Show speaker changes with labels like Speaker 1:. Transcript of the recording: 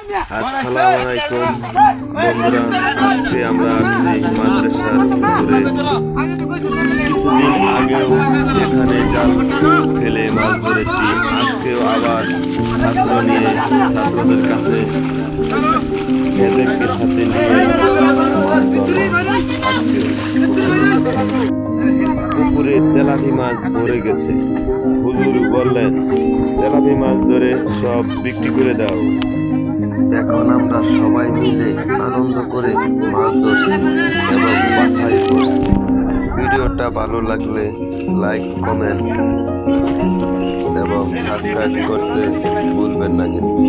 Speaker 1: আসসালামু আলাইকুম বন্ধুরা, আজকে আমরা আসছি মাদ্রাসার পুকুরে। কিছুদিন আগেও এখানে জাল ফেলে মাছ ধরেছি, আজকেও আবার ছাত্রদের কাছে এদেরকে সাথে নিয়ে পুকুরে তেলাপি মাছ ধরে গেছে। হুজুর বললেন, তেলাপি মাছ ধরে সব বিক্রি করে দাও। এখন আমরা সবাই মিলে আনন্দ করে মাছ ধরছি এবং বাছাই করছি। ভিডিওটা ভালো লাগলে লাইক, কমেন্ট এবং সাবস্ক্রাইব করতে ভুলবেন না কিন্তু।